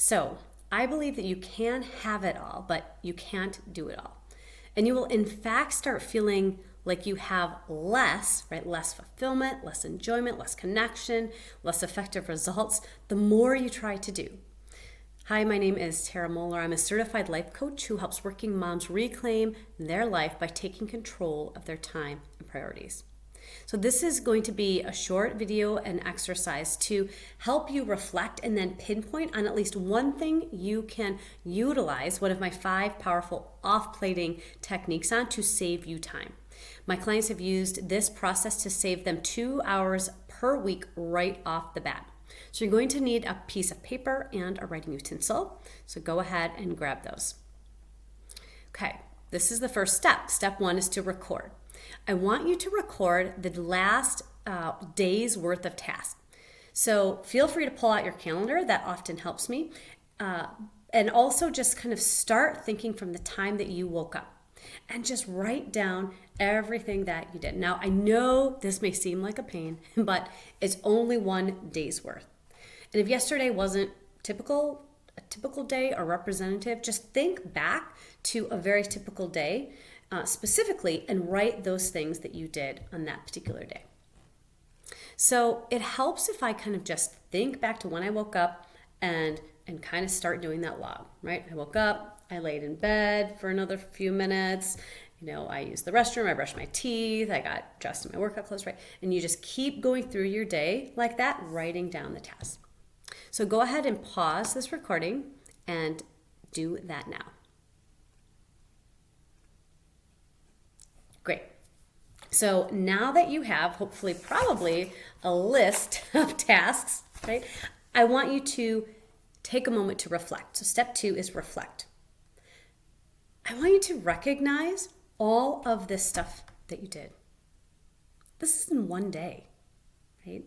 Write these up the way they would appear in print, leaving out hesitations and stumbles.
So I believe that you can have it all, but you can't do it all. And you will in fact start feeling like you have less, right? Less fulfillment, less enjoyment, less connection, less effective results, the more you try to do. Hi, my name is Tara Moeller. I'm a certified life coach who helps working moms reclaim their life by taking control of their time and priorities. So this is going to be a short video and exercise to help you reflect and then pinpoint on at least one thing you can utilize one of my 5 powerful off-plating techniques on to save you time. My clients have used this process to save them 2 hours per week right off the bat. So you're going to need a piece of paper and a writing utensil. So go ahead and grab those. Okay, this is the first step. Step 1 is to record. I want you to record the last day's worth of tasks. So feel free to pull out your calendar. That often helps me. And also just kind of start thinking from the time that you woke up and just write down everything that you did. Now, I know this may seem like a pain, but it's only 1 day's worth. And if yesterday wasn't a typical day or representative, just think back to a very typical day specifically and write those things that you did on that particular day. So it helps if I kind of just think back to when I woke up and kind of start doing that log, right? I woke up, I laid in bed for another few minutes, I used the restroom, I brushed my teeth, I got dressed in my workout clothes, right? And you just keep going through your day like that, writing down the tasks. So go ahead and pause this recording and do that now. Great. So now that you have hopefully probably a list of tasks, right? I want you to take a moment to reflect. So step 2 is reflect. I want you to recognize all of this stuff that you did. This is in 1 day, right?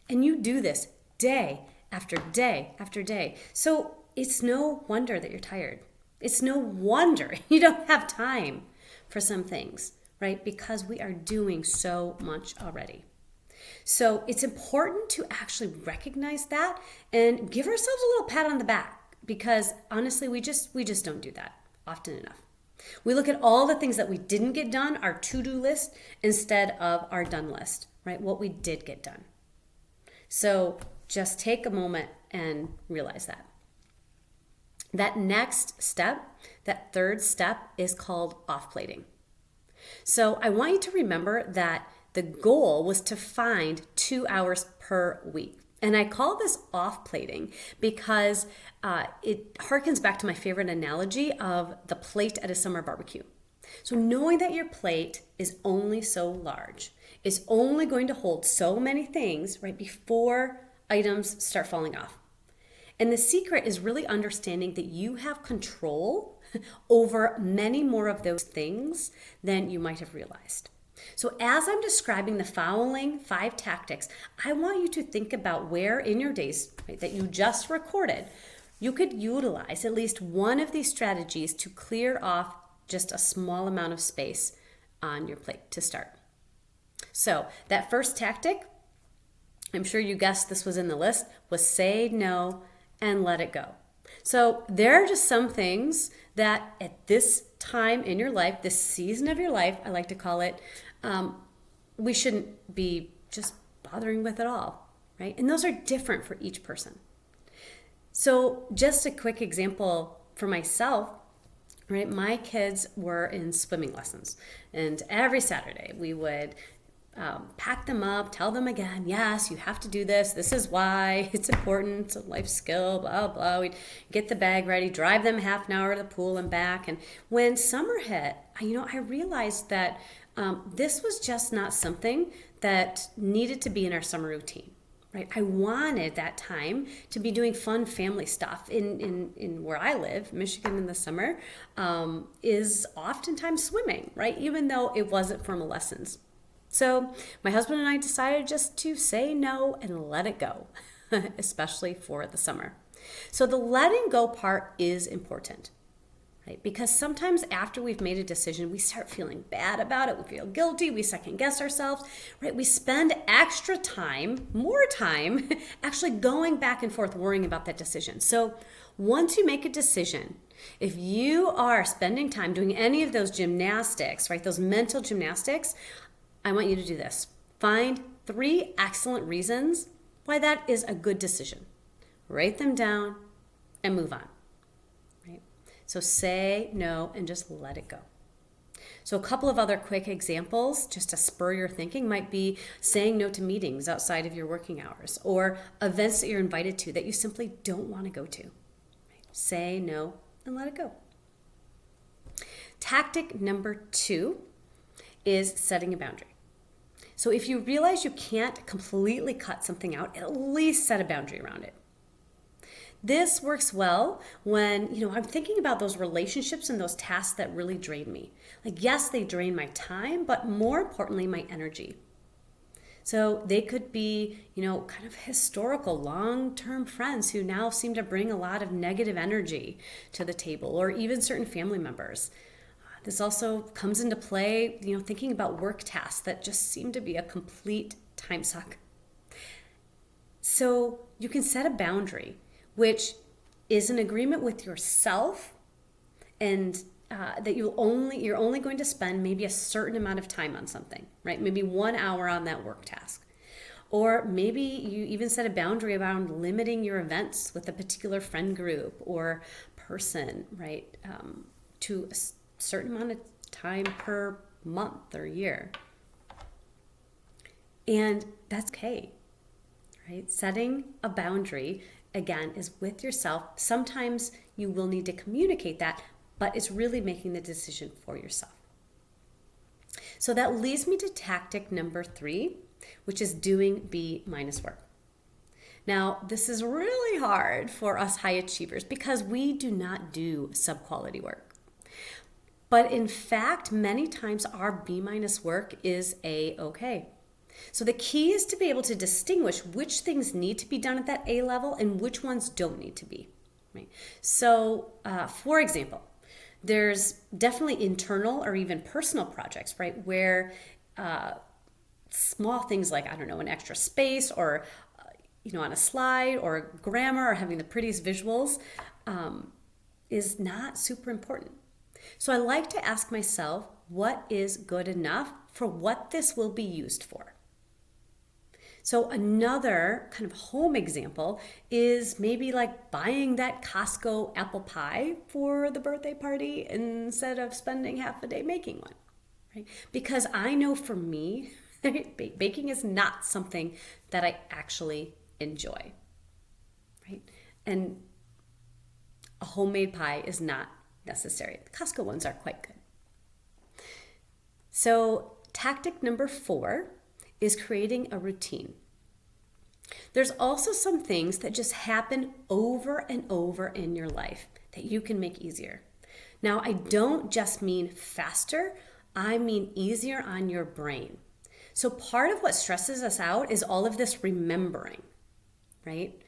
And you do this day after day after day. So it's no wonder that you're tired. It's no wonder you don't have time for some things, right? Because we are doing so much already. So it's important to actually recognize that and give ourselves a little pat on the back, because honestly, we just don't do that often enough. We look at all the things that we didn't get done, our to-do list, instead of our done list, right? What we did get done. So just take a moment and realize that. That next step, that third step, is called off-plating. So I want you to remember that the goal was to find 2 hours per week. And I call this off-plating because it harkens back to my favorite analogy of the plate at a summer barbecue. So knowing that your plate is only so large, is only going to hold so many things right before items start falling off. And the secret is really understanding that you have control over many more of those things than you might have realized. So as I'm describing the following 5 tactics, I want you to think about where in your days, right, that you just recorded, you could utilize at least one of these strategies to clear off just a small amount of space on your plate to start. So that first tactic, I'm sure you guessed this was in the list, was say no and let it go. So there are just some things that at this time in your life, this season of your life, I like to call it, we shouldn't be just bothering with at all, right? And those are different for each person. So just a quick example for myself, right? My kids were in swimming lessons, and every Saturday we would pack them up, tell them again, yes, you have to do this. This is why it's important. It's a life skill, blah, blah. We'd get the bag ready, drive them half an hour to the pool and back. And when summer hit, I realized that this was just not something that needed to be in our summer routine. Right? I wanted that time to be doing fun family stuff. In where I live, Michigan in the summer, is oftentimes swimming, right? Even though it wasn't formal lessons. So my husband and I decided just to say no and let it go, especially for the summer. So the letting go part is important. right? Because sometimes after we've made a decision, we start feeling bad about it. We feel guilty. We second guess ourselves, right? We spend extra time, more time, actually going back and forth worrying about that decision. So once you make a decision, if you are spending time doing any of those gymnastics, right, those mental gymnastics, I want you to do this. Find 3 excellent reasons why that is a good decision. Write them down and move on, right? So say no and just let it go. So a couple of other quick examples just to spur your thinking might be saying no to meetings outside of your working hours or events that you're invited to that you simply don't want to go to. Right? Say no and let it go. Tactic number 2 is setting a boundary. So if you realize you can't completely cut something out, at least set a boundary around it. This works well when, I'm thinking about those relationships and those tasks that really drain me. Like, yes, they drain my time, but more importantly, my energy. So they could be, kind of historical, long-term friends who now seem to bring a lot of negative energy to the table, or even certain family members. This also comes into play, thinking about work tasks that just seem to be a complete time suck. So you can set a boundary, which is an agreement with yourself, and that you're only going to spend maybe a certain amount of time on something, right? Maybe 1 hour on that work task. Or maybe you even set a boundary around limiting your events with a particular friend group or person, right? To a certain amount of time per month or year. And that's okay, right? Setting a boundary, again, is with yourself. Sometimes you will need to communicate that, but it's really making the decision for yourself. So that leads me to tactic number 3, which is doing B- work. Now, this is really hard for us high achievers because we do not do sub-quality work. But in fact, many times our B- work is A-okay. So the key is to be able to distinguish which things need to be done at that A level and which ones don't need to be. Right? So, for example, there's definitely internal or even personal projects, right, where small things like, an extra space or, on a slide or grammar or having the prettiest visuals is not super important. So I like to ask myself, what is good enough for what this will be used for? So another kind of home example is maybe like buying that Costco apple pie for the birthday party instead of spending half a day making one, right? Because I know for me, baking is not something that I actually enjoy, right? And a homemade pie is not necessary. The Costco ones are quite good. So tactic number 4 is creating a routine. There's also some things that just happen over and over in your life that you can make easier. Now, I don't just mean faster, I mean easier on your brain. So part of what stresses us out is all of this remembering, right?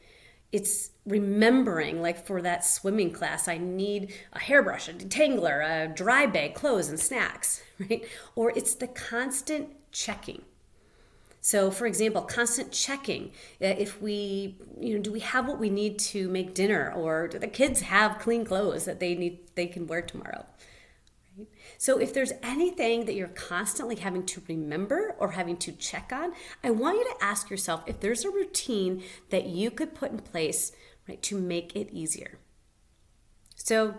It's remembering, like for that swimming class, I need a hairbrush, a detangler, a dry bag, clothes, and snacks, right? Or it's the constant checking. So for example, constant checking. If we, do we have what we need to make dinner, or do the kids have clean clothes that they can wear tomorrow? Right? So if there's anything that you're constantly having to remember or having to check on, I want you to ask yourself if there's a routine that you could put in place, right, to make it easier. So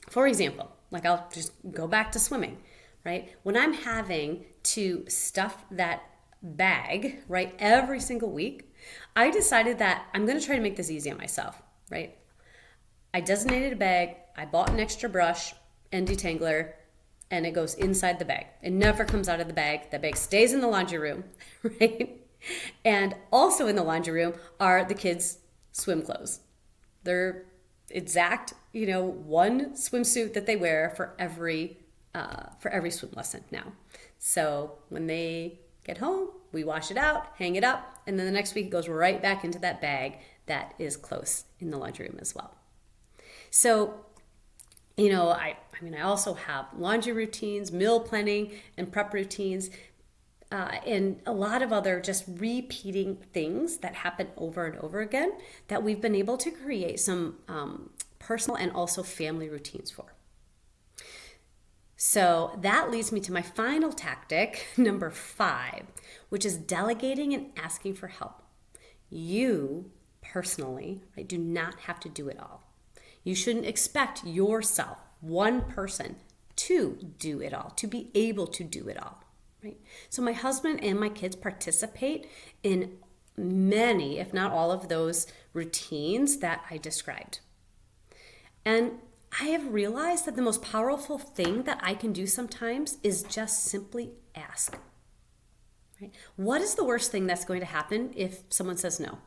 for example, like I'll just go back to swimming, right? When I'm having to stuff that bag, right, every single week, I decided that I'm going to try to make this easy on myself, right? I designated a bag, I bought an extra brush and detangler, and it goes inside the bag. It never comes out of the bag. The bag stays in the laundry room, right? And also in the laundry room are the kids' swim clothes. They're exact, one swimsuit that they wear for every swim lesson now. So when they get home, we wash it out, hang it up, and then the next week it goes right back into that bag that is close in the laundry room as well. So I also have laundry routines, meal planning, and prep routines, and a lot of other just repeating things that happen over and over again that we've been able to create some personal and also family routines for. So that leads me to my final tactic, number 5, which is delegating and asking for help. You personally, right, do not have to do it all. You shouldn't expect yourself, one person, to do it all, to be able to do it all, right? So my husband and my kids participate in many, if not all of those routines that I described. And I have realized that the most powerful thing that I can do sometimes is just simply ask. Right? What is the worst thing that's going to happen if someone says no?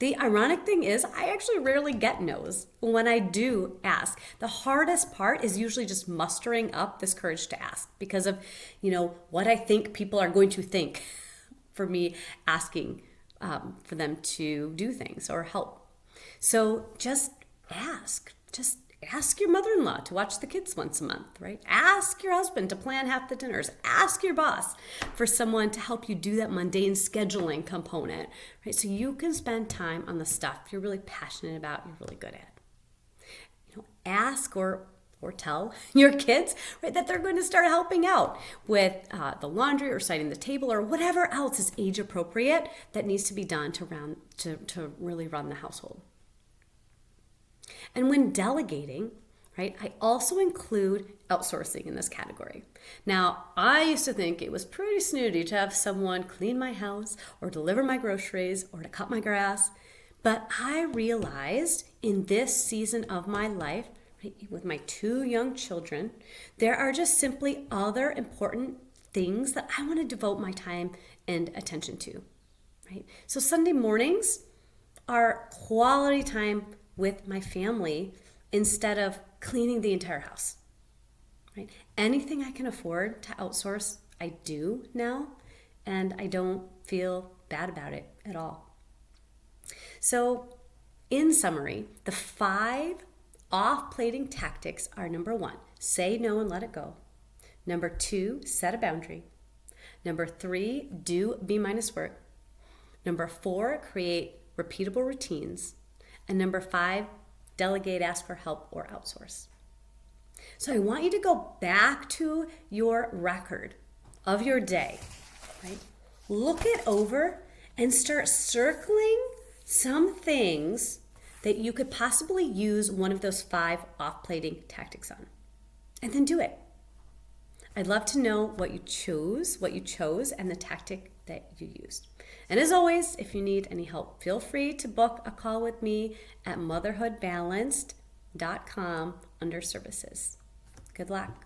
The ironic thing is, I actually rarely get no's when I do ask. The hardest part is usually just mustering up this courage to ask because of, what I think people are going to think for me asking for them to do things or help. So just ask. Just ask your mother-in-law to watch the kids once a month, right? Ask your husband to plan half the dinners. Ask your boss for someone to help you do that mundane scheduling component, right? So you can spend time on the stuff you're really passionate about, you're really good at. Ask or tell your kids, right, that they're going to start helping out with the laundry or setting the table or whatever else is age appropriate that needs to be done to really run the household. And when delegating, right, I also include outsourcing in this category. Now, I used to think it was pretty snooty to have someone clean my house or deliver my groceries or to cut my grass. But I realized in this season of my life, right, with my 2 young children, there are just simply other important things that I want to devote my time and attention to, right? So Sunday mornings are quality time with my family instead of cleaning the entire house, right? Anything I can afford to outsource, I do now, and I don't feel bad about it at all. So in summary, the 5 off-plating tactics are: number 1, say no and let it go. Number 2, set a boundary. Number 3, do B- work. Number 4, create repeatable routines. And number 5, delegate, ask for help, or outsource. So I want you to go back to your record of your day, right? Look it over and start circling some things that you could possibly use one of those 5 off-plating tactics on. And then do it. I'd love to know what you chose, and the tactic that you used. And as always, if you need any help, feel free to book a call with me at motherhoodbalanced.com under services. Good luck.